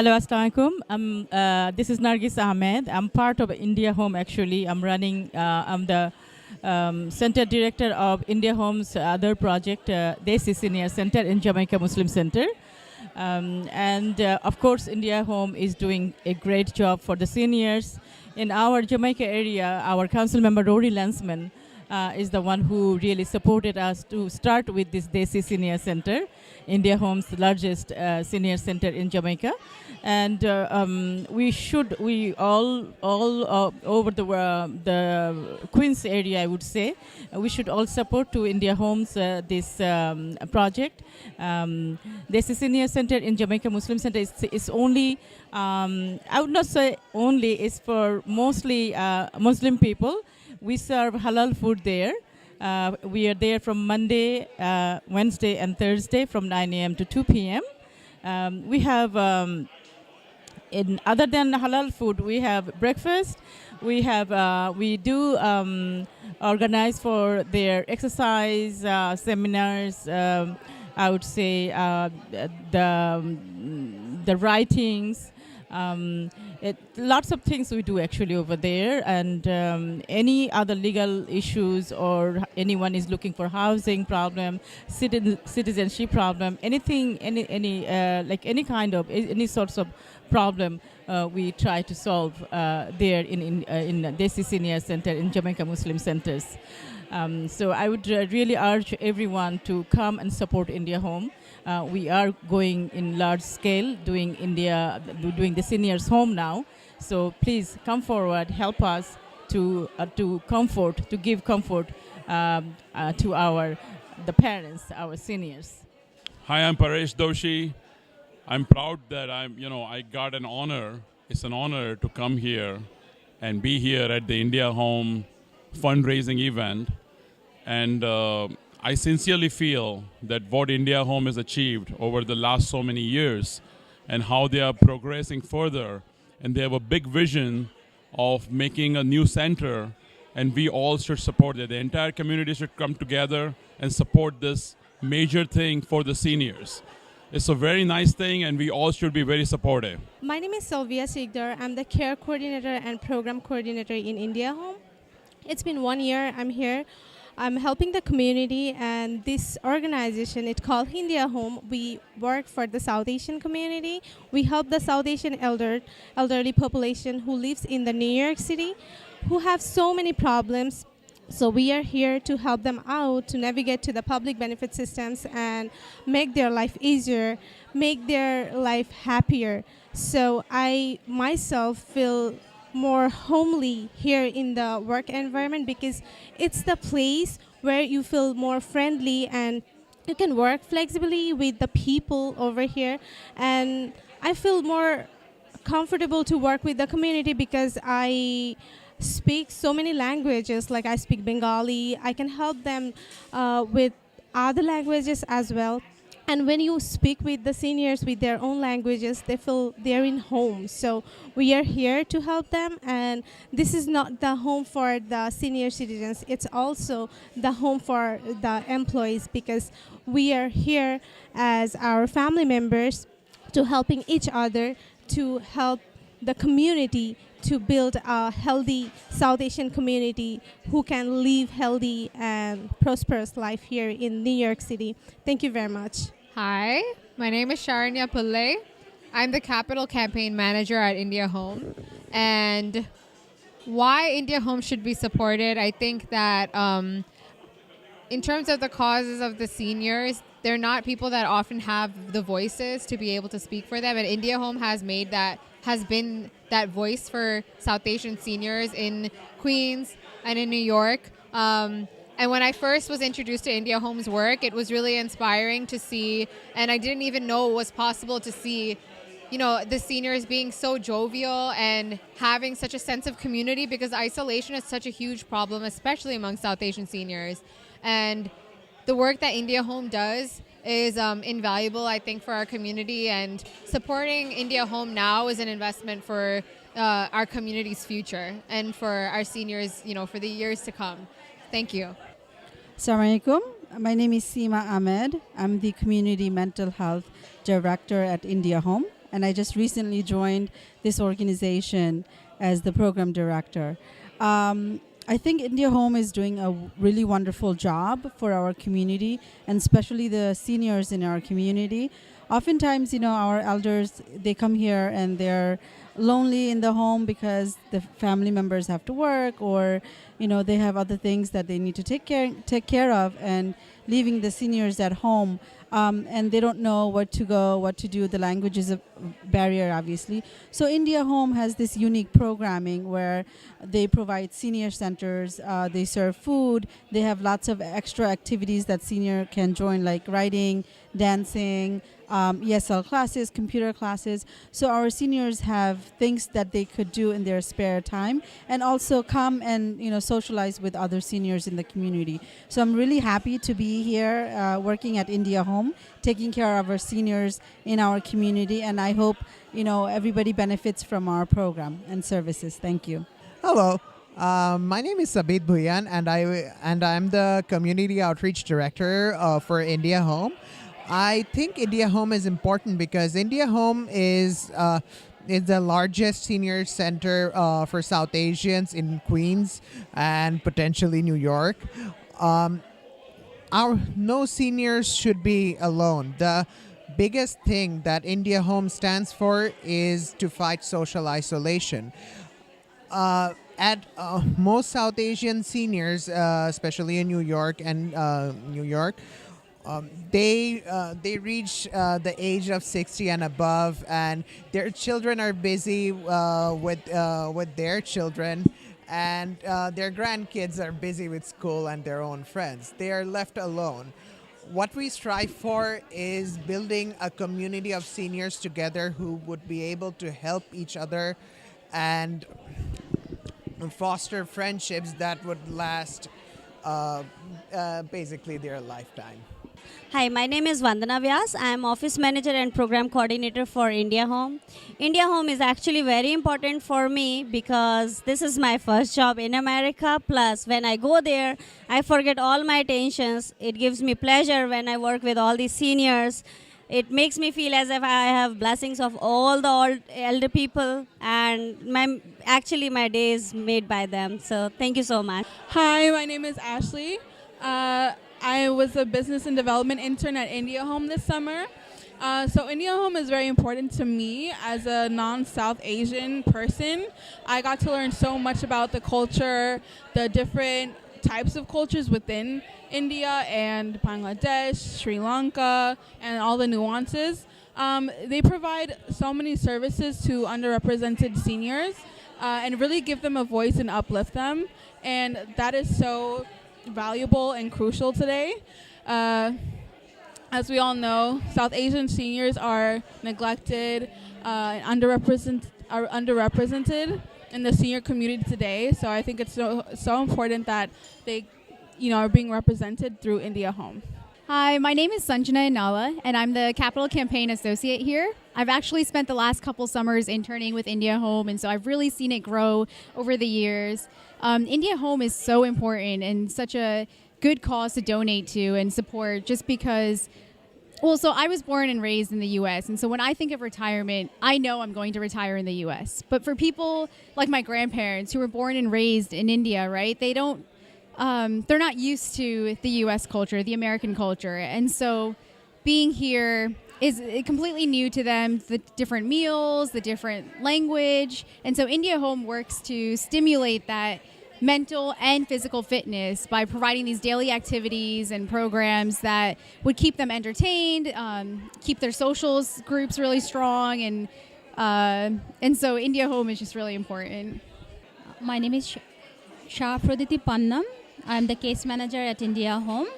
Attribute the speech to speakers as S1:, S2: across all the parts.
S1: Hello, Assalamualaikum. This is Nargis Ahmed. I'm part of India Home actually. I'm the Center Director of India Home's other project, Desi Senior Center in Jamaica Muslim Center. And of course, India Home is doing a great job for the seniors. In our Jamaica area, our council member, Rory Lansman, is the one who really supported us to start with this Desi Senior Center, India Home's largest senior center in Jamaica. And we all over the Queens area, I would say, we should all support to India Home's this project. Desi Senior Center in Jamaica Muslim Center is only, I would not say only, it's for mostly Muslim people. We serve halal food there. We are there from Monday, Wednesday, and Thursday from 9 a.m. to 2 p.m. We have, other than halal food, we have breakfast. We do organize for their exercise seminars. I would say the writings. Lots of things we do actually over there, and any other legal issues or anyone is looking for housing problem, citizenship problem, anything, any kind of any sorts of problem, we try to solve there in Desi Senior Center in Jamaica Muslim centers. So I would really urge everyone to come and support India Home. We are going in large scale doing the seniors home now. So please come forward, help us to give comfort to the parents, our seniors.
S2: Hi, I'm Paresh Doshi. I'm proud that I got an honor. It's an honor to come here and be here at the India Home fundraising event. And I sincerely feel that what India Home has achieved over the last so many years and how they are progressing further, and they have a big vision of making a new center, and we all should support it. The entire community should come together and support this major thing for the seniors. It's a very nice thing, and we all should be very supportive.
S3: My name is Sylvia Sigdar. I'm the care coordinator and program coordinator in India Home. It's been 1 year I'm here. I'm helping the community, and this organization, it's called India Home. We work for the South Asian community. We help the South Asian elderly population who lives in the New York City, who have so many problems. So we are here to help them out to navigate to the public benefit systems and make their life easier, make their life happier. So I myself feel more homely here in the work environment because it's the place where you feel more friendly and you can work flexibly with the people over here. And I feel more comfortable to work with the community because I speak so many languages. Like I speak Bengali. I can help them with other languages as well. And when you speak with the seniors with their own languages, they feel they're in home. So we are here to help them. And this is not the home for the senior citizens. It's also the home for the employees because we are here as our family members to helping each other to help the community to build a healthy South Asian community who can live healthy and prosperous life here in New York City. Thank you very much.
S4: Hi, my name is Sharanya Pillai. I'm the Capital Campaign Manager at India Home. And why India Home should be supported, I think that in terms of the causes of the seniors, they're not people that often have the voices to be able to speak for them. And India Home has been that voice for South Asian seniors in Queens and in New York. And when I first was introduced to India Home's work, it was really inspiring to see, and I didn't even know it was possible to see, the seniors being so jovial and having such a sense of community because isolation is such a huge problem, especially among South Asian seniors. And the work that India Home does is invaluable, I think, for our community, and supporting India Home now is an investment for our community's future and for our seniors, for the years to come. Thank you.
S5: Assalamualaikum. My name is Seema Ahmed. I'm the Community Mental Health Director at India Home. and I just recently joined this organization as the program director. I think India Home is doing a really wonderful job for our community, and especially the seniors in our community. Oftentimes, our elders, they come here and they're lonely in the home because the family members have to work, or they have other things that they need to take care of, and leaving the seniors at home, and they don't know what to do. The language is a barrier, obviously. So India Home has this unique programming where they provide senior centers, they serve food, they have lots of extra activities that senior can join, like writing, dancing, ESL classes, computer classes. So our seniors have things that they could do in their spare time, and also come and socialize with other seniors in the community. So I'm really happy to be here working at India Home, taking care of our seniors in our community, and I hope everybody benefits from our program and services. Thank you.
S6: Hello. My name is Sabit Bhuyan, and I'm the Community Outreach Director for India Home. I think India Home is important because India Home is the largest senior center for South Asians in Queens and potentially New York. No seniors should be alone. The biggest thing that India Home stands for is to fight social isolation. At most South Asian seniors, especially in New York, they reach the age of 60 and above, and their children are busy with their children, and their grandkids are busy with school and their own friends. They are left alone. What we strive for is building a community of seniors together who would be able to help each other and foster friendships that would last basically their lifetime.
S7: Hi, my name is Vandana Vyas. I am Office Manager and Program Coordinator for India Home. India Home is actually very important for me because this is my first job in America. Plus, when I go there, I forget all my tensions. It gives me pleasure when I work with all these seniors. It makes me feel as if I have blessings of all the elder people, and my day is made by them. So thank you so much.
S8: Hi, my name is Ashley. I was a business and development intern at India Home this summer. So India Home is very important to me as a non-South Asian person. I got to learn so much about the culture, the different types of cultures within India and Bangladesh, Sri Lanka, and all the nuances. They provide so many services to underrepresented seniors and really give them a voice and uplift them. And that is so valuable and crucial today. As we all know, South Asian seniors are neglected, underrepresented in the senior community today. So I think it's so important that they are being represented through India Home.
S9: Hi, my name is Sanjana Inala, and I'm the Capital Campaign Associate here. I've actually spent the last couple summers interning with India Home, and so I've really seen it grow over the years. India Home is so important and such a good cause to donate to and support, just because, so I was born and raised in the U.S., and so when I think of retirement, I know I'm going to retire in the U.S. But for people like my grandparents who were born and raised in India, right, they're not used to the U.S. culture, the American culture. And so being here is completely new to them, the different meals, the different language. And so India Home works to stimulate that mental and physical fitness by providing these daily activities and programs that would keep them entertained, keep their socials groups really strong. And so India Home is just really important.
S10: My name is Shah Praditi Pannam. I'm the case manager at India Home.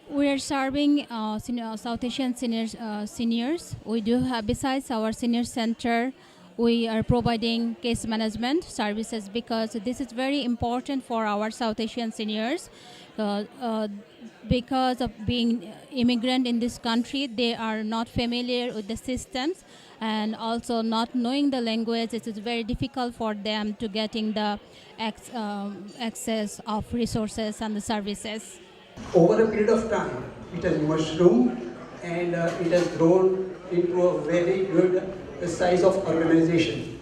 S10: We are serving South Asian seniors. We do have, besides our senior center, we are providing case management services because this is very important for our South Asian seniors. Because of being immigrant in this country, they are not familiar with the systems, and also not knowing the language. It is very difficult for them to getting the access of resources and the services.
S11: Over a period of time, it has mushroomed and it has grown into a very good size of organization.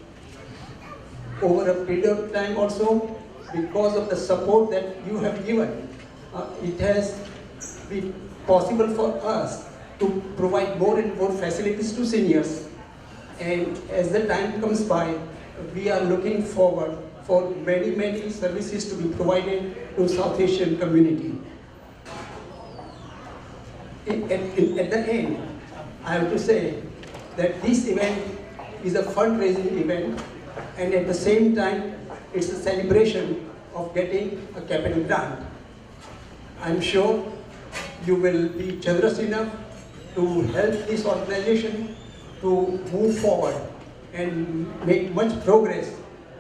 S11: Over a period of time also, because of the support that you have given, it has been possible for us to provide more and more facilities to seniors. And as the time comes by, we are looking forward for many, many services to be provided to South Asian community. At the end, I have to say that this event is a fundraising event, and at the same time, it's a celebration of getting a capital grant. I'm sure you will be generous enough to help this organization to move forward and make much progress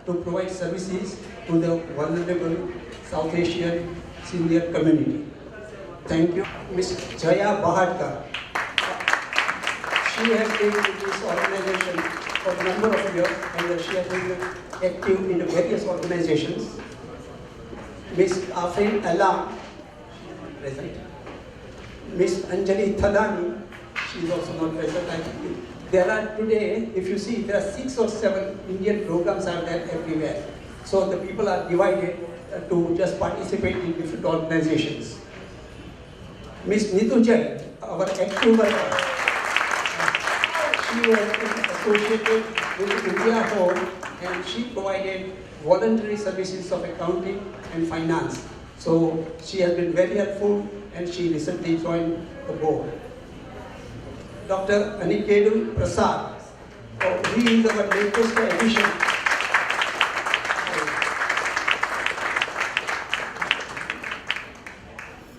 S11: to provide services to the vulnerable South Asian senior community. Thank you. Ms. Jaya Bahadkar. She has been in this organization for a number of years, and she has been active in various organizations. Ms. Afrin Alam, present. Ms. Anjali Thadani, she is also not present. There are today, if you see, there are 6 or 7 Indian programs are there everywhere. So the people are divided to just participate in different organizations. Ms. Nitu Jain, our active worker, she was associated with India Home, and she provided voluntary services of accounting and finance. So she has been very helpful, and she recently joined the board. Dr. Anikedu Prasad, he is our latest addition.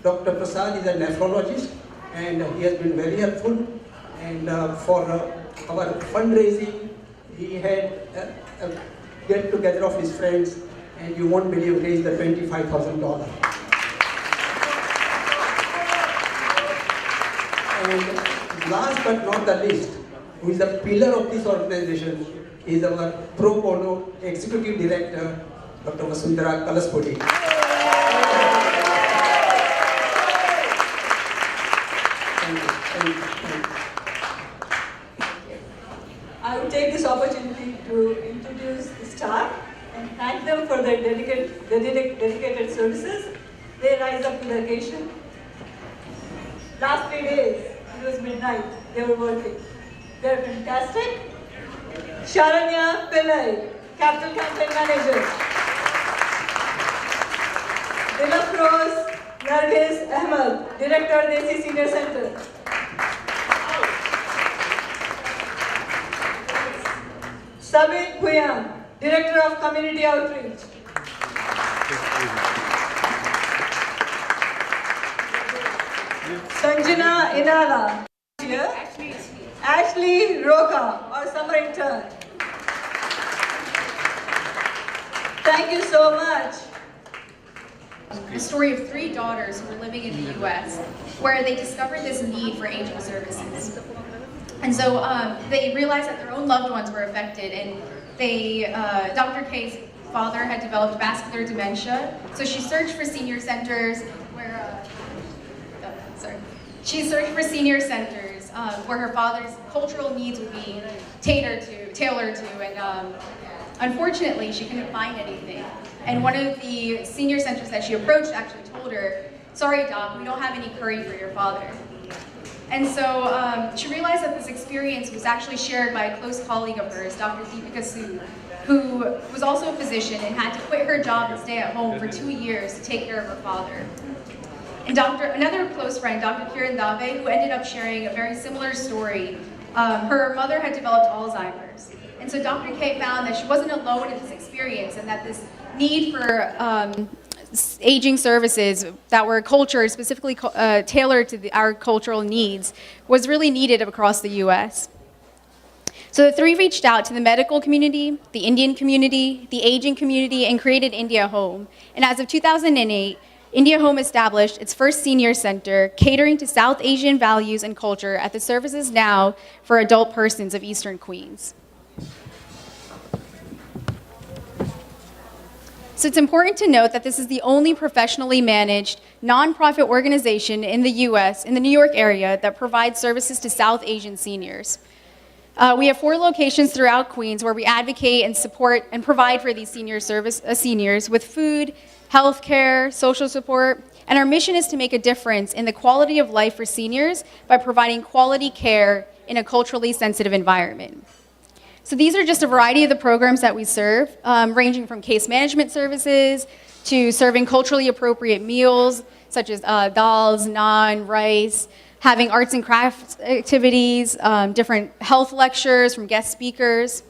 S11: Dr. Prasad is a nephrologist, and he has been very helpful. And for our fundraising, he had a get together of his friends, and you won't believe, raised the $25,000. And last but not the least, who is the pillar of this organization, is our pro bono executive director, Dr. Vasundhara Kalaspudi.
S12: I would take this opportunity to introduce the staff and thank them for their dedicated services. They rise up to the occasion. Last 3 days, it was midnight, they were working. They are fantastic. Sharanya Pillai, Capital Campaign Manager. Dilap Rose Nargis Ahmed, Director, Desi Senior Center. Sabit Bhuyan, Director of Community Outreach. Sanjana Inala. Here. Ashley Roka, our summer intern. Thank you so much.
S13: A story of 3 daughters who were living in the U.S. where they discovered this need for aging services. And so they realized that their own loved ones were affected, and Dr. K's father had developed vascular dementia, so she searched for senior centers where, where her father's cultural needs would be tailored to, and unfortunately she couldn't find anything. And one of the senior centers that she approached actually told her, "Sorry doc, we don't have any curry for your father." And so she realized that this experience was actually shared by a close colleague of hers, Dr. Deepika Sood, who was also a physician and had to quit her job and stay at home for 2 years to take care of her father. And another close friend, Dr. Kiran Dave, who ended up sharing a very similar story, her mother had developed Alzheimer's. And so Dr. K found that she wasn't alone in this experience, and that this need for aging services that were cultured, specifically tailored to our cultural needs, was really needed across the U.S. So the 3 reached out to the medical community, the Indian community, the aging community, and created India Home. And as of 2008, India Home established its first senior center, catering to South Asian values and culture at the Services Now for adult persons of Eastern Queens. So it's important to note that this is the only professionally managed nonprofit organization in the US, in the New York area, that provides services to South Asian seniors. We have 4 locations throughout Queens where we advocate and support and provide for these seniors with food, health care, social support, and our mission is to make a difference in the quality of life for seniors by providing quality care in a culturally sensitive environment. So these are just a variety of the programs that we serve, ranging from case management services to serving culturally appropriate meals, such as dals, naan, rice, having arts and crafts activities, different health lectures from guest speakers.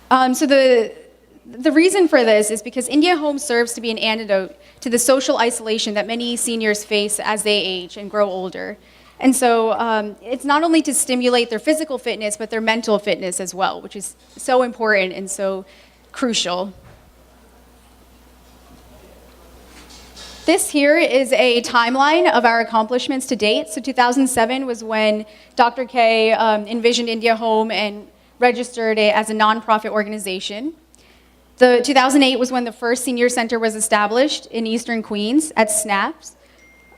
S13: So the reason for this is because India Home serves to be an antidote to the social isolation that many seniors face as they age and grow older. And so it's not only to stimulate their physical fitness, but their mental fitness as well, which is so important and so crucial. This here is a timeline of our accomplishments to date. So 2007 was when Dr. K envisioned India Home and registered it as a nonprofit organization. 2008 was when the first senior center was established in Eastern Queens at SNAPS.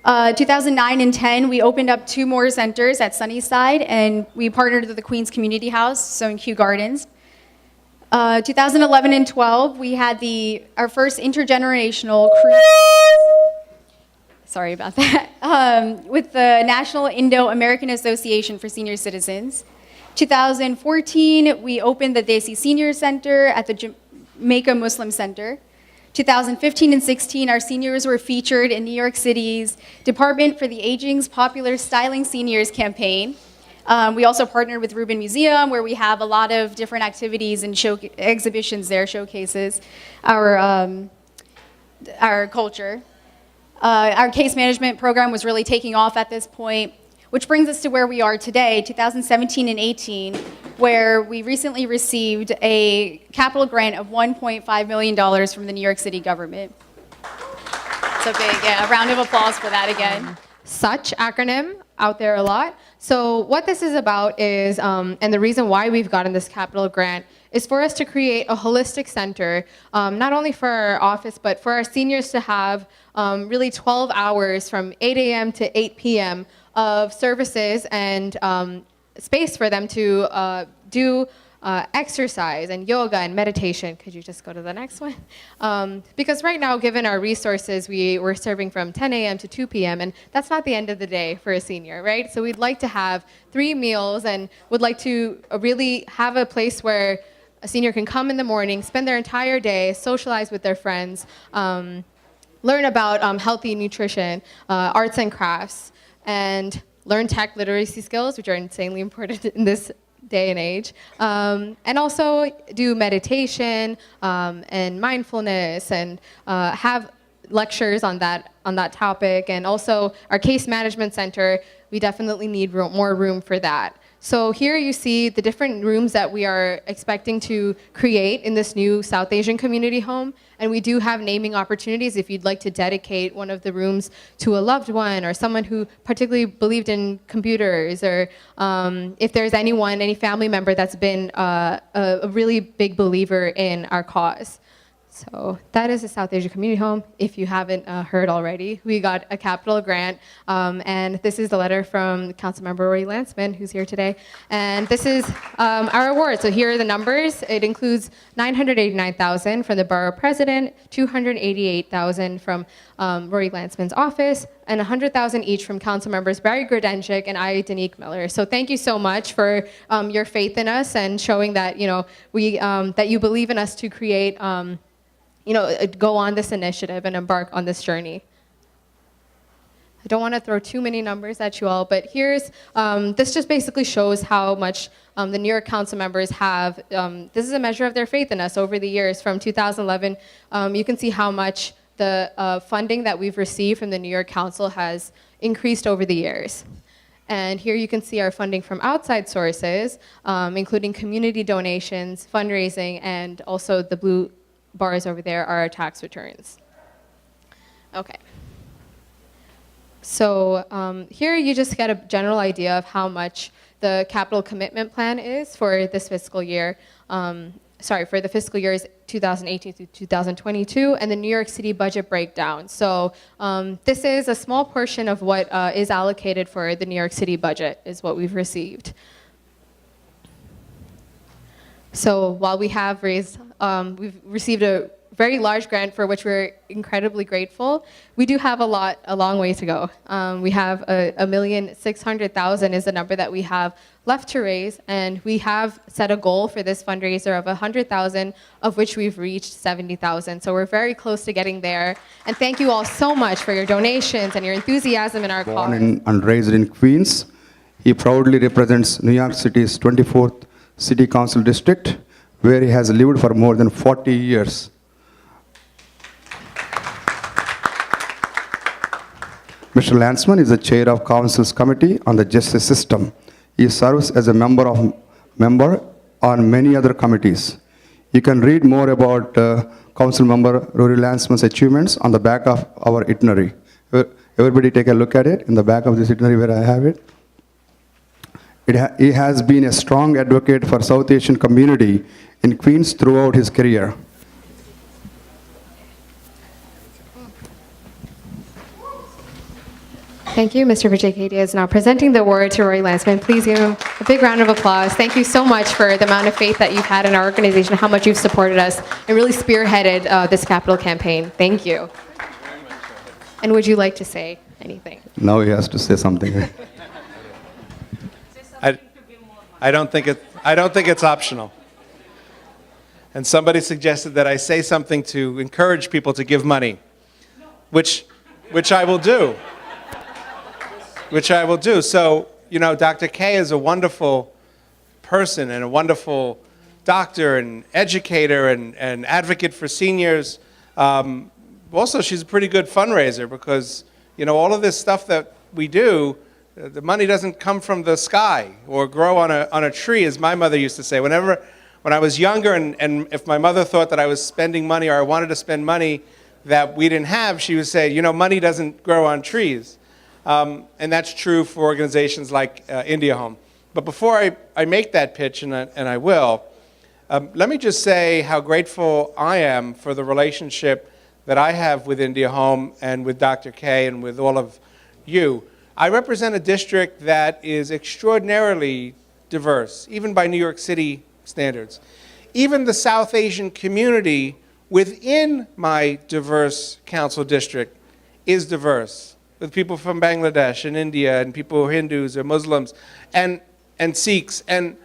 S13: 2009 and 10, we opened up 2 more centers at Sunnyside, and we partnered with the Queens Community House, so in Kew Gardens. 2011 and 12, we had our first intergenerational cruise. Sorry about that. With the National Indo-American Association for Senior Citizens. 2014, we opened the Desi Senior Center at the Jamaica Muslim Center. 2015 and 16, our seniors were featured in New York City's Department for the Aging's Popular Styling Seniors campaign. We also partnered with Rubin Museum, where we have a lot of different activities and exhibitions there, showcases our culture. Our case management program was really taking off at this point, which brings us to where we are today, 2017 and 18, where we recently received a capital grant of $1.5 million from the New York City government. So a round of applause for that again.
S4: Such acronym out there a lot. So what this is about is, and the reason why we've gotten this capital grant is for us to create a holistic center, not only for our office, but for our seniors to have really 12 hours from 8 a.m. to 8 p.m. of services and space for them to do exercise and yoga and meditation. Could you just go to the next one? Because right now, given our resources, we're serving from 10 a.m. to 2 p.m., and that's not the end of the day for a senior, right? So we'd like to have 3 meals and would like to really have a place where a senior can come in the morning, spend their entire day, socialize with their friends, learn about healthy nutrition, arts and crafts, and learn tech literacy skills, which are insanely important in this day and age, and also do meditation and mindfulness, and have lectures on that topic. And also our case management center, we definitely need more room for that. So here you see the different rooms that we are expecting to create in this new South Asian community home. And we do have naming opportunities if you'd like to dedicate one of the rooms to a loved one or someone who particularly believed in computers, or if there's any family member that's been a really big believer in our cause. So that is the South Asia Community Home. If you haven't heard already, we got a capital grant, and this is the letter from Councilmember Rory Lansman, who's here today. And this is our award. So here are the numbers. It includes $989,000 from the borough president, $288,000 from Rory Lansman's office, and $100,000 each from council members Barry Grodenchik and I, Danique Miller. So thank you so much for your faith in us and showing that that you believe in us to create. Go on this initiative and embark on this journey. I don't want to throw too many numbers at you all, but here's, this just basically shows how much the New York council members have, this is a measure of their faith in us over the years. From 2011, you can see how much the funding that we've received from the New York Council has increased over the years. And here you can see our funding from outside sources, including community donations, fundraising, and also the blue bars over there are our tax returns. Okay. So here you just get a general idea of how much the capital commitment plan is for this fiscal year.
S14: for the fiscal years 2018 through 2022, and the New York City budget breakdown. So this is a small portion of what is allocated for the New York City budget is what we've received. So while we have raised, we've received a very large grant for which we're incredibly grateful, we do have a long way to go. We have $1,600,000 is the number that we have left to raise, and we have set a goal for this fundraiser of $100,000, of which we've reached $70,000. So we're very close to getting there. And thank you all so much for your donations and your enthusiasm in our cause.
S15: Born and raised in Queens, he proudly represents New York City's 24th City Council District, where he has lived for more than 40 years. Mr. Landsman is the chair of Council's Committee on the Justice System. He serves as a member on many other committees. You can read more about Council Member Rory Landsman's achievements on the back of our itinerary. Everybody take a look at it in the back of this itinerary where I have it. He has been a strong advocate for South Asian community in Queens throughout his career.
S14: Thank you. Mr. Vijay Kedia is now presenting the award to Rory Landsman. Please give him a big round of applause. Thank you so much for the amount of faith that you've had in our organization, how much you've supported us, and really spearheaded this capital campaign. Thank you. And would you like to say anything?
S15: Now he has to say something.
S16: I don't think it's optional. And somebody suggested that I say something to encourage people to give money, which I will do. So, you know, Dr. K is a wonderful person and a wonderful doctor and educator and advocate for seniors. Also, she's a pretty good fundraiser because, you know, all of this stuff that we do, the money doesn't come from the sky or grow on a tree, as my mother used to say. When I was younger and if my mother thought that I was spending money or I wanted to spend money that we didn't have, she would say, you know, money doesn't grow on trees. And that's true for organizations like India Home. But before I make that pitch, and I will, let me just say how grateful I am for the relationship that I have with India Home and with Dr. K and with all of you. I represent a district that is extraordinarily diverse, even by New York City standards. Even the South Asian community within my diverse council district is diverse, with people from Bangladesh and India and people who are Hindus or Muslims and Sikhs. And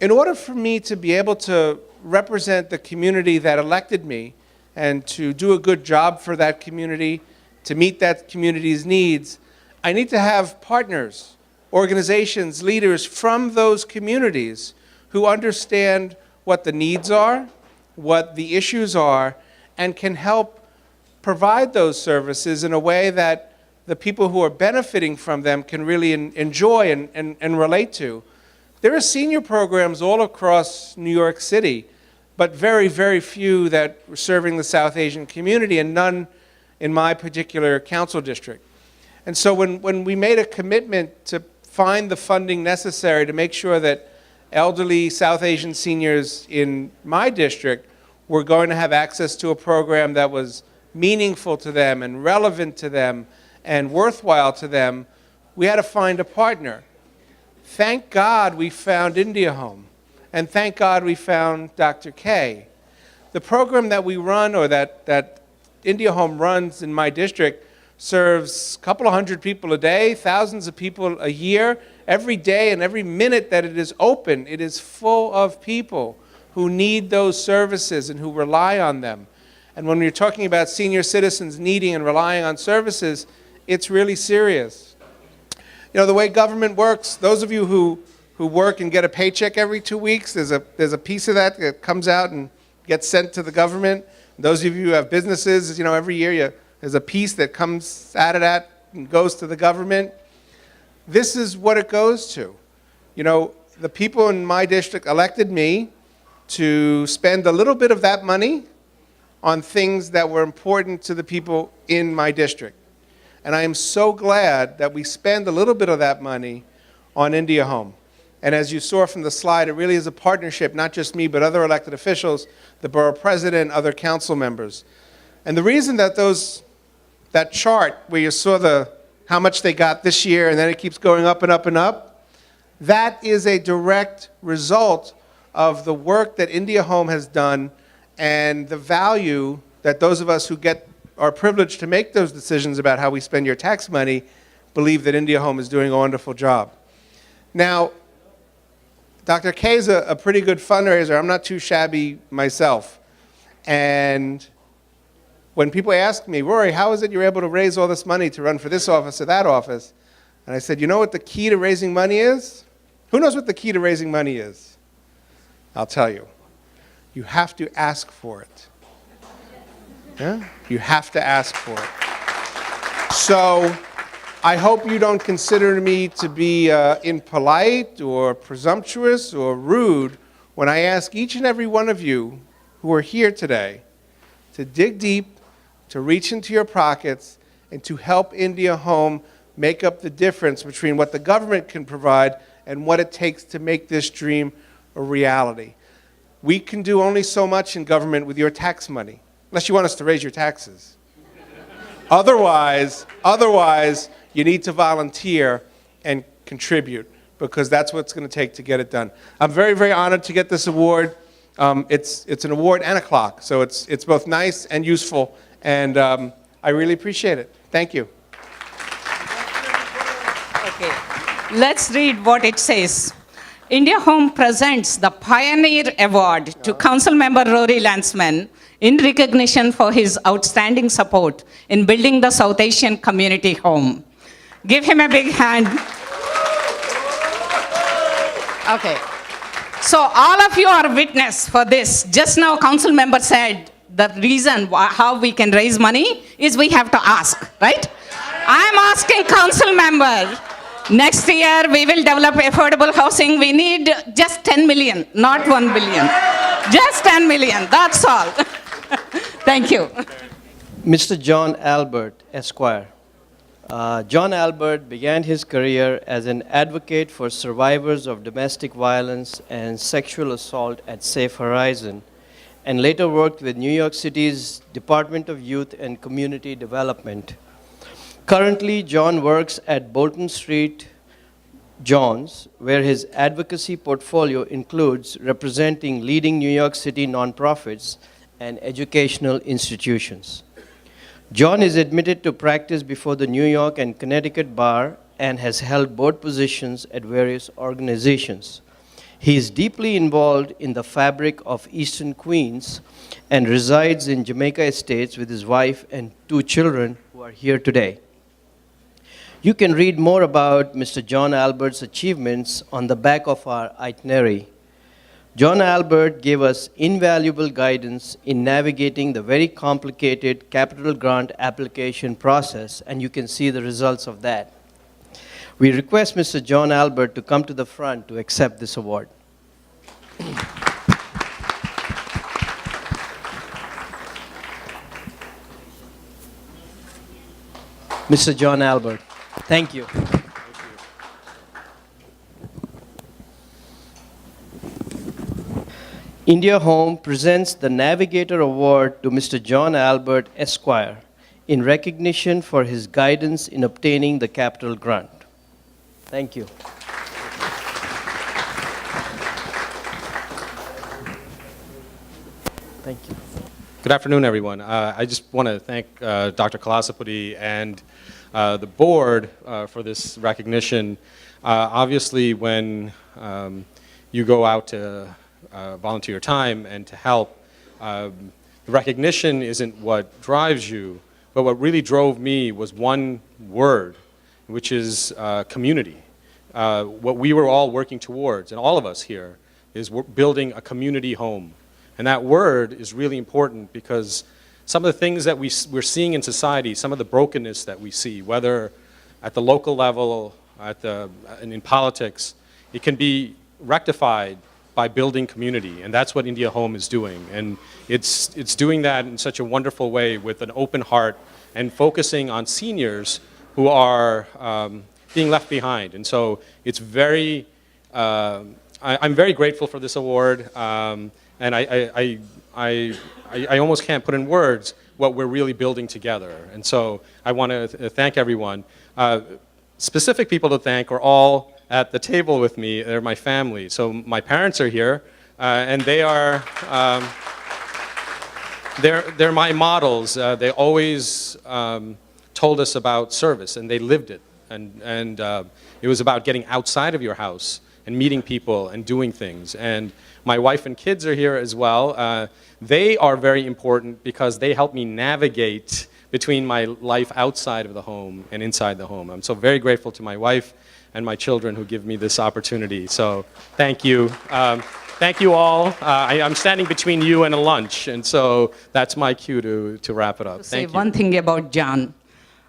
S16: in order for me to be able to represent the community that elected me and to do a good job for that community, to meet that community's needs, I need to have partners, organizations, leaders from those communities who understand what the needs are, what the issues are, and can help provide those services in a way that the people who are benefiting from them can really enjoy and relate to. There are senior programs all across New York City, but very, very few that are serving the South Asian community, and none in my particular council district. And so when we made a commitment to find the funding necessary to make sure that elderly South Asian seniors in my district were going to have access to a program that was meaningful to them and relevant to them and worthwhile to them, we had to find a partner. Thank God we found India Home, and thank God we found Dr. K. The program that we run, or that India Home runs in my district, serves a couple of hundred people a day, thousands of people a year. Every day and every minute that it is open, it is full of people who need those services and who rely on them. And when we're talking about senior citizens needing and relying on services, it's really serious. You know, the way government works, those of you who work and get a paycheck every 2 weeks, there's a piece of that comes out and gets sent to the government. Those of you who have businesses, you know, every year there's a piece that comes out of that and goes to the government. This is what it goes to. You know, the people in my district elected me to spend a little bit of that money on things that were important to the people in my district. And I am so glad that we spend a little bit of that money on India Home. And as you saw from the slide, it really is a partnership, not just me, but other elected officials, the borough president, other council members. And the reason that that chart where you saw how much they got this year and then it keeps going up and up and up, that is a direct result of the work that India Home has done and the value that those of us who are privileged to make those decisions about how we spend your tax money believe that India Home is doing a wonderful job. Now, Dr. K is a pretty good fundraiser. I'm not too shabby myself. And when people ask me, Rory, how is it you're able to raise all this money to run for this office or that office? And I said, you know what the key to raising money is? Who knows what the key to raising money is? I'll tell you. You have to ask for it. Yeah? You have to ask for it. So I hope you don't consider me to be impolite or presumptuous or rude when I ask each and every one of you who are here today to dig deep, to reach into your pockets, and to help India Home make up the difference between what the government can provide and what it takes to make this dream a reality. We can do only so much in government with your tax money, unless you want us to raise your taxes. Otherwise, you need to volunteer and contribute, because that's what it's going to take to get it done. I'm very, very honored to get this award. It's an award and a clock, so it's both nice and useful, and I really appreciate it. Thank you.
S17: Okay, let's read what it says. India Home presents the Pioneer Award to Council Member Rory Landsman in recognition for his outstanding support in building the South Asian community home. Give him a big hand. Okay. So all of you are witness for this. Just now, council member said the reason how we can raise money is we have to ask, right? I'm asking council member, next year we will develop affordable housing. We need just 10 million, not 1 billion. Just 10 million, that's all. Thank you.
S18: Mr. John Albert, Esquire. John Albert began his career as an advocate for survivors of domestic violence and sexual assault at Safe Horizon, and later worked with New York City's Department of Youth and Community Development. Currently, John works at Bolton Street Johns, where his advocacy portfolio includes representing leading New York City nonprofits and educational institutions. John is admitted to practice before the New York and Connecticut Bar and has held board positions at various organizations. He is deeply involved in the fabric of Eastern Queens and resides in Jamaica Estates with his wife and 2 children who are here today. You can read more about Mr. John Albert's achievements on the back of our itinerary. John Albert gave us invaluable guidance in navigating the very complicated capital grant application process, and you can see the results of that. We request Mr. John Albert to come to the front to accept this award. Mr. John Albert, thank you. India Home presents the Navigator Award to Mr. John Albert, Esquire, in recognition for his guidance in obtaining the capital grant. Thank you. Thank you.
S19: Good afternoon, everyone. I just want to thank Dr. Kalasapudi and the board for this recognition. Obviously, when you go out to volunteer time and to help, the recognition isn't what drives you, but what really drove me was one word, which is community. What we were all working towards, and all of us here, is building a community home. And that word is really important because some of the things that we're seeing in society, some of the brokenness that we see, whether at the local level, and in politics, it can be rectified by building community, and that's what India Home is doing. And it's doing that in such a wonderful way with an open heart and focusing on seniors who are being left behind. And so it's very I'm very grateful for this award, and I almost can't put in words what we're really building together. And so I want to thank everyone. Specific people to thank are all at the table with me. They're my family. So my parents are here, and they are they're my models. They always told us about service, and they lived it. And it was about getting outside of your house and meeting people and doing things. And my wife and kids are here as well. They are very important because they help me navigate between my life outside of the home and inside the home. I'm so very grateful to my wife and my children who give me this opportunity. So thank you. Thank you all. I'm standing between you and a lunch, and so that's my cue to wrap it up. Thank you.
S17: One thing about John.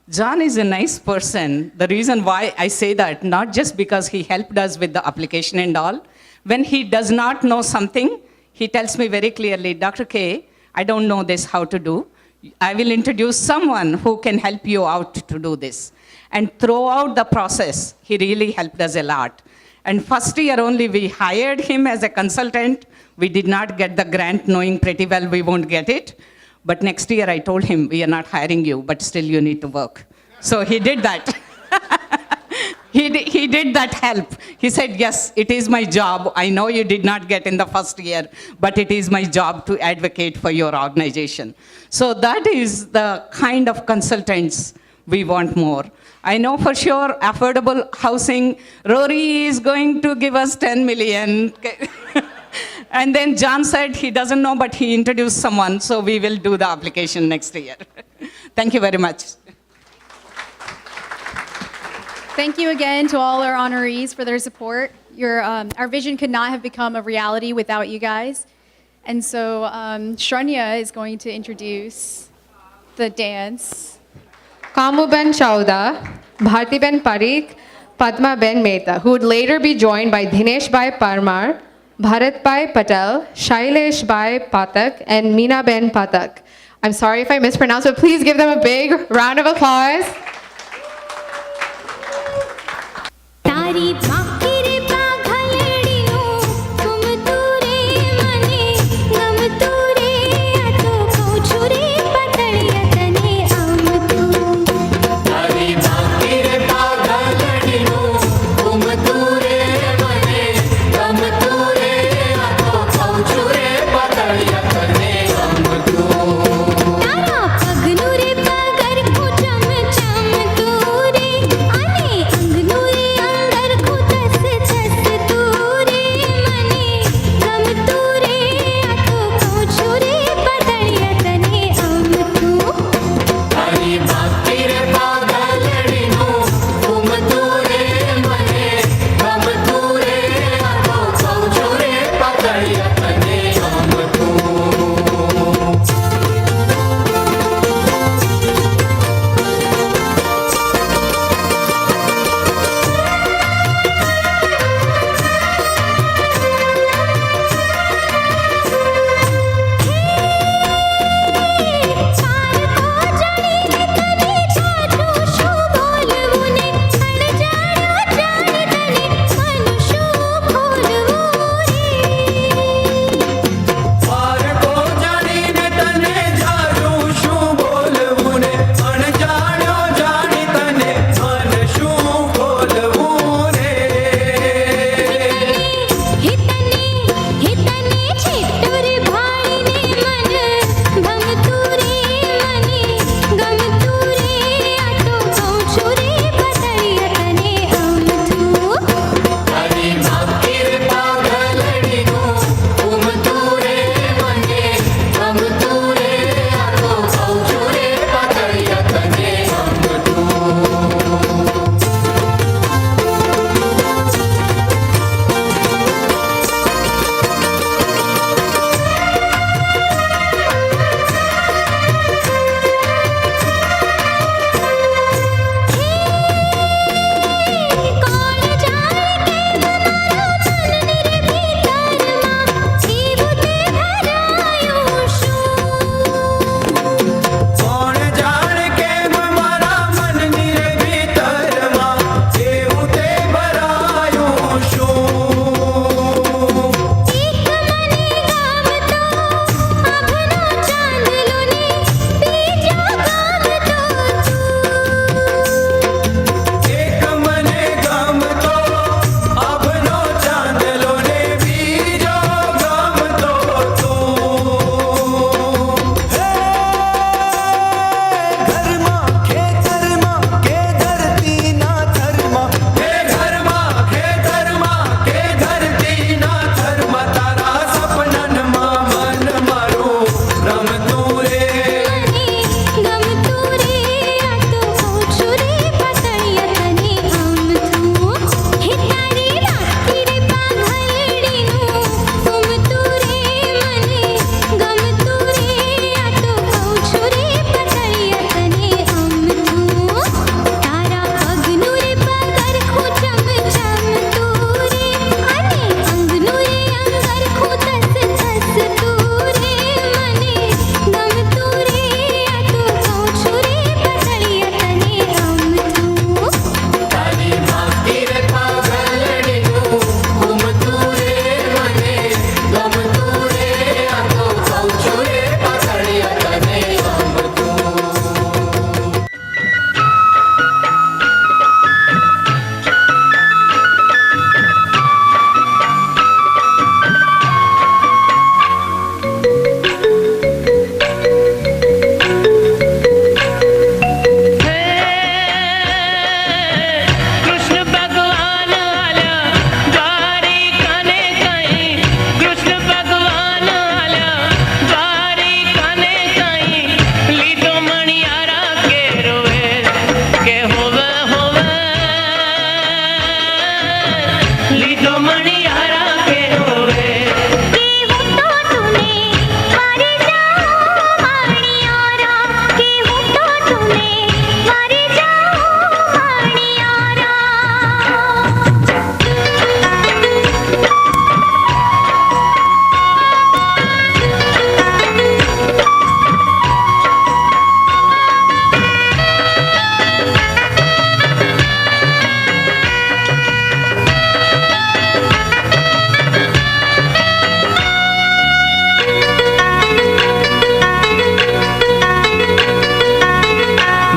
S17: John is a nice person. The reason why I say that, not just because he helped us with the application and all. When he does not know something, he tells me very clearly, Dr. K, I don't know this, how to do. I will introduce someone who can help you out to do this. And throughout the process, he really helped us a lot. And first year only, we hired him as a consultant. We did not get the grant, knowing pretty well we won't get it. But next year, I told him, we are not hiring you, but still you need to work. So he did that. He did that help. He said, yes, it is my job. I know you did not get in the first year, but it is my job to advocate for your organization. So that is the kind of consultants we want more. I know for sure affordable housing, Rory is going to give us 10 million. And then John said he doesn't know, but he introduced someone, so we will do the application next year. Thank you very much.
S9: Thank you again to all our honorees for their support. Our vision could not have become a reality without you guys. And so Shranya is going to introduce the dance.
S14: Kamuben Chauda, Bhartiben Parikh, Padma Ben Mehta, who would later be joined by Dinesh Bhai Parmar, Bharat Bhai Patel, Shailesh Bhai Patak, and Meena Ben Patak. I'm sorry if I mispronounced, but please give them a big round of applause.
S20: Pagnu re pagar ko cham cham tu re, ane angnu re andar ko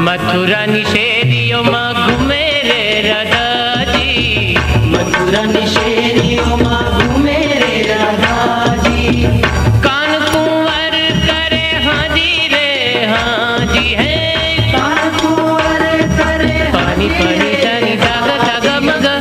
S20: Mathura निषेधियो माँ घूमे रे राधा जी मथुरा निषेधियो माँ घूमे रे राधा जी कान कुंवर करे हाँ जी रे हाँ जी है कान कुंवर करे पानी पानी जानी दागा दागा मगा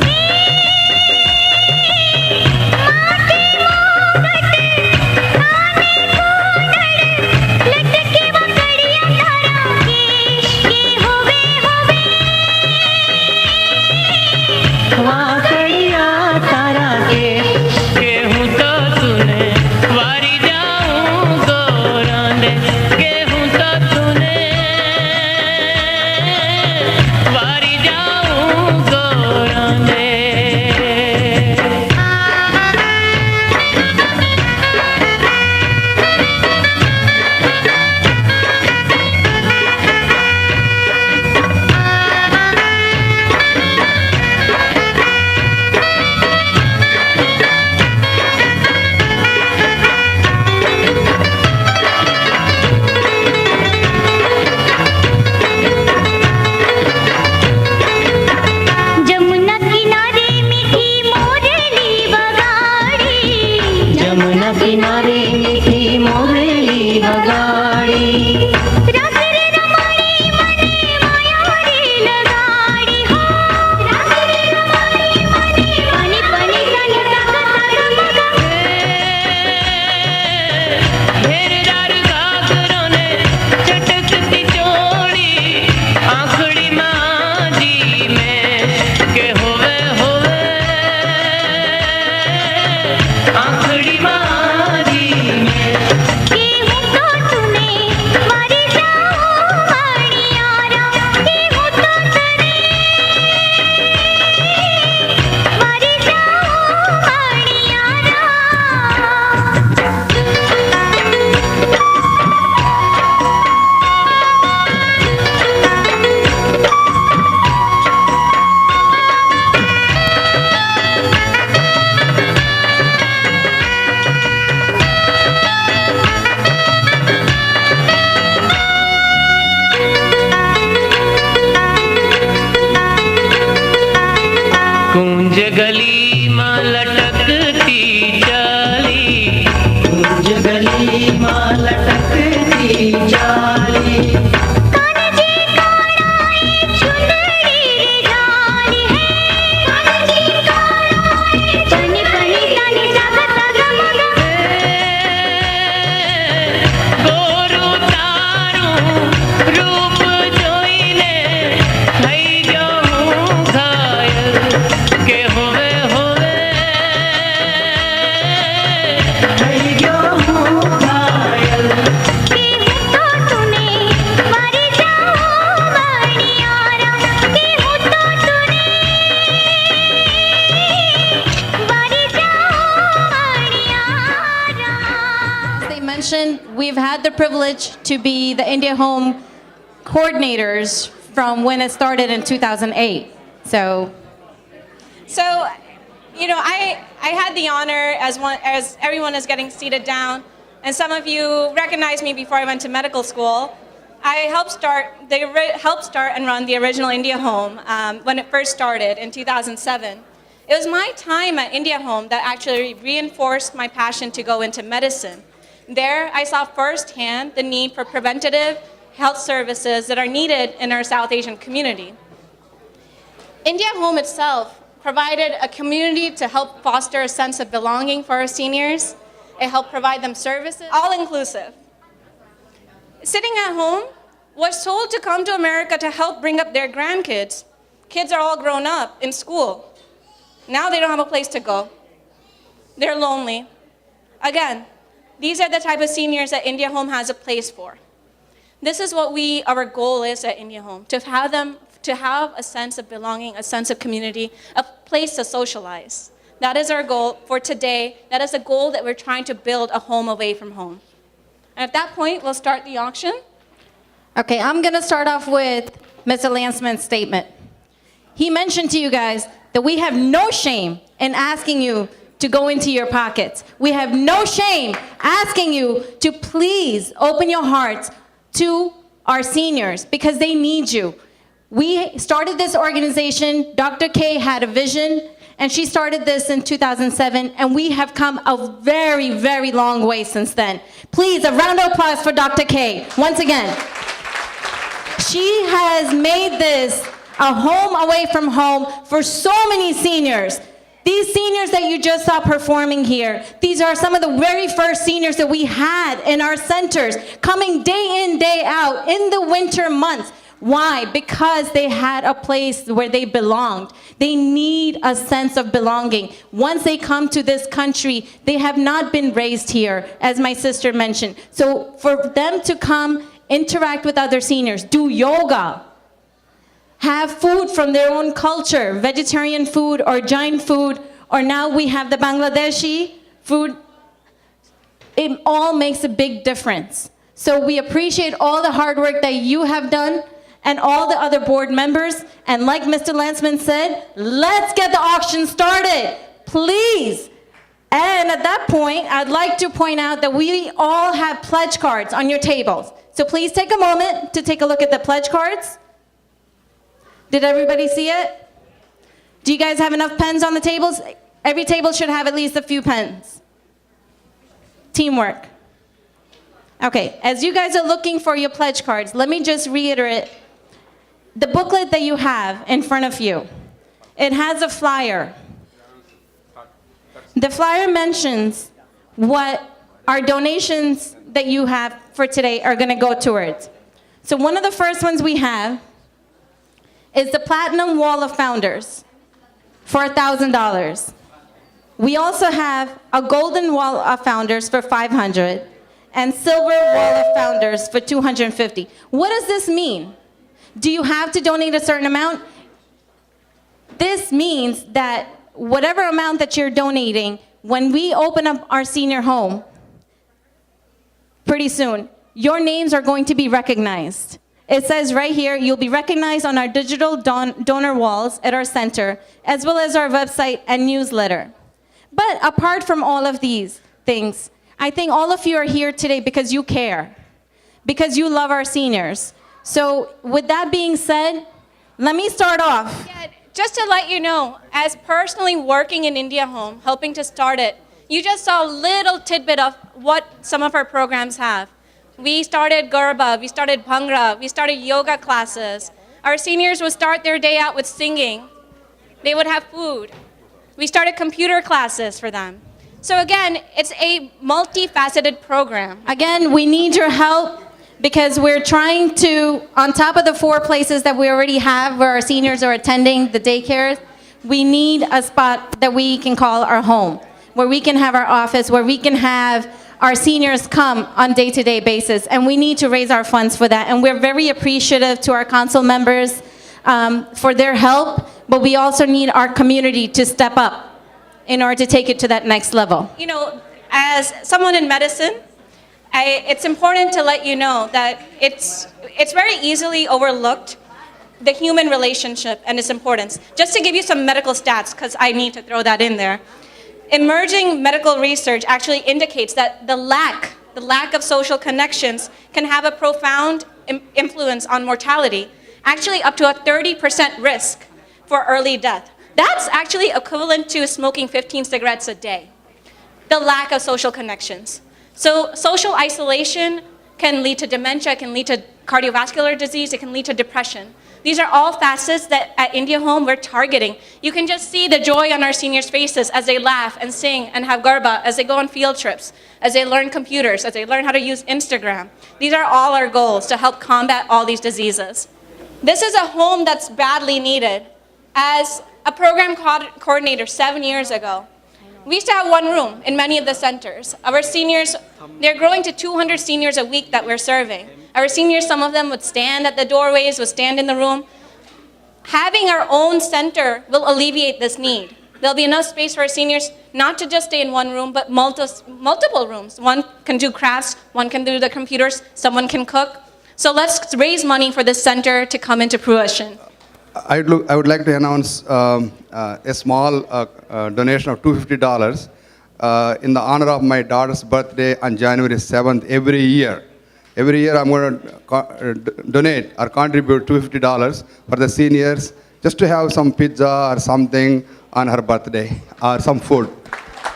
S20: कुंज गली माँ लटकती चाली कुंज गली माँ लटकती चाली
S21: We've had the privilege to be the India Home coordinators from when it started in 2008. So you know, I had the honor as everyone is getting seated down, and some of you recognized me before I went to medical school. I helped start and run the original India Home when it first started in 2007. It was my time at India Home that actually reinforced my passion to go into medicine. There, I saw firsthand the need for preventative health services that are needed in our South Asian community. India Home itself provided a community to help foster a sense of belonging for our seniors. It helped provide them services, all-inclusive. Sitting at home was told to come to America to help bring up their grandkids. Kids are all grown up in school. Now they don't have a place to go. They're lonely. Again, these are the type of seniors that India Home has a place for. This is what our goal is at India Home, to have them to have a sense of belonging, a sense of community, a place to socialize. That is our goal for today. That is a goal that we're trying to build a home away from home. And at that point, we'll start the auction. Okay, I'm gonna start off with Mr. Lanceman's statement. He mentioned to you guys that we have no shame in asking you to go into your pockets. We have no shame asking you to please open your hearts to
S1: our seniors because they need you. We started this organization, Dr. K had a vision, and she started this in 2007, and we have come a very, very long way since then. Please, a round of applause for Dr. K, once again. She has made this a home away from home for so many seniors. These seniors that you just saw performing here, these are some of the very first seniors that we had in our centers, coming day in, day out, in the winter months. Why? Because they had a place where they belonged. They need a sense of belonging. Once they come to this country, they have not been raised here, as my sister mentioned. So for them to come, interact with other seniors, do yoga, have food from their own culture, vegetarian food or Jain food, or now we have the Bangladeshi food, it all makes a big difference. So we appreciate all the hard work that you have done and all the other board members. And like Mr. Lansman said, let's get the auction started, please. And at that point, I'd like to point out that we all have pledge cards on your tables. So please take a moment to take a look at the pledge cards. Did everybody see it? Do you guys have enough pens on the tables? Every table should have at least a few pens. Teamwork. Okay, as you guys are looking for your pledge cards, let me just reiterate the booklet that you have in front of you. It has a flyer. The flyer mentions what our donations that you have for today are going to go towards. So one of the first ones we have is the Platinum Wall of Founders for $1,000. We also have a Golden Wall of Founders for $500 and Silver Wall of Founders for $250. What does this mean? Do you have to donate a certain amount? This means that whatever amount that you're donating, when we open up our senior home, pretty soon, your names are going to be recognized. It says right here, you'll be recognized on our digital donor walls at our center, as well as our website and newsletter. But apart from all of these things, I think all of you are here today because you care, because you love our seniors. So with that being said, let me start off.
S21: Yeah, just to let you know, as personally working in India Home, helping to start it, you just saw a little tidbit of what some of our programs have. We started Garba, we started Bhangra, we started yoga classes. Our seniors would start their day out with singing. They would have food. We started computer classes for them. So again, it's a multifaceted program.
S1: Again, we need your help because we're trying to, on top of the 4 places that we already have where our seniors are attending the daycare, we need a spot that we can call our home, where we can have our office, where we can have our seniors come on day-to-day basis, and we need to raise our funds for that. And we're very appreciative to our council members for their help, but we also need our community to step up in order to take it to that next level.
S21: You know, as someone in medicine, it's important to let you know that it's very easily overlooked, the human relationship and its importance. Just to give you some medical stats, because I need to throw that in there. Emerging medical research actually indicates that the lack of social connections can have a profound influence on mortality, actually up to a 30% risk for early death. That's actually equivalent to smoking 15 cigarettes a day, the lack of social connections. So social isolation can lead to dementia, can lead to cardiovascular disease, it can lead to depression. These are all facets that at India Home we're targeting. You can just see the joy on our seniors' faces as they laugh and sing and have garba, as they go on field trips, as they learn computers, as they learn how to use Instagram. These are all our goals to help combat all these diseases. This is a home that's badly needed. As a program coordinator 7 years ago, we used to have 1 room in many of the centers. Our seniors, they're growing to 200 seniors a week that we're serving. Our seniors, some of them would stand at the doorways, would stand in the room. Having our own center will alleviate this need. There'll be enough space for our seniors not to just stay in 1 room, but multiple rooms. One can do crafts, one can do the computers, someone can cook. So let's raise money for this center to come into fruition.
S15: I would like to announce a small donation of $250 in the honor of my daughter's birthday on January 7th every year. Every year I'm going to donate or contribute $250 for the seniors just to have some pizza or something on her birthday or some food.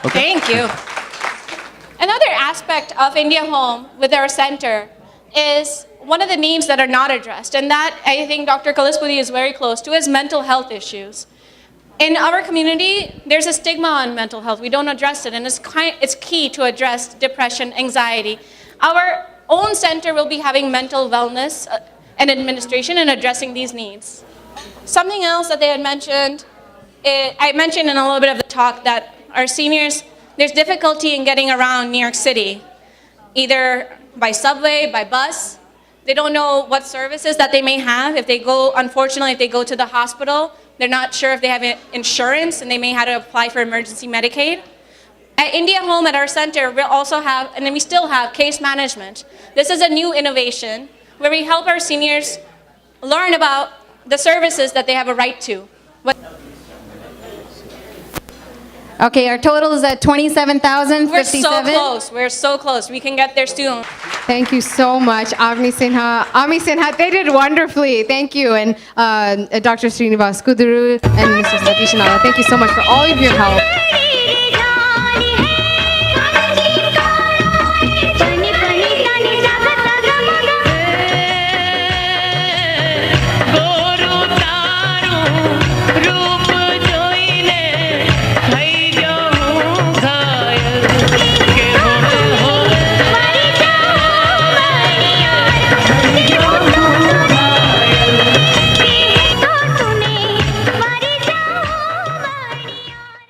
S15: Okay?
S21: Thank you. Another aspect of India Home with our center is one of the needs that are not addressed, and that I think Dr. Kalaspudi is very close to, is mental health issues. In our community, there's a stigma on mental health. We don't address it, and it's key to address depression, anxiety. Our own center will be having mental wellness and administration and addressing these needs. Something else that they had mentioned, I mentioned in a little bit of the talk that our seniors, there's difficulty in getting around New York City, either by subway, by bus. They don't know what services that they may have. If they go, unfortunately, if they go to the hospital, they're not sure if they have insurance, and they may have to apply for emergency Medicaid. At India Home, at our center, we also have, and then we still have, case management. This is a new innovation where we help our seniors learn about the services that they have a right to.
S1: Okay, our total is at 27,057.
S21: We're so close. We're so close. We can get there soon.
S14: Thank you so much, Avni Sinha. Avni Sinha, they did wonderfully. Thank you. And Dr. Srinivas Kuduru and Mr. Satish Nala, thank you so much for all of your help.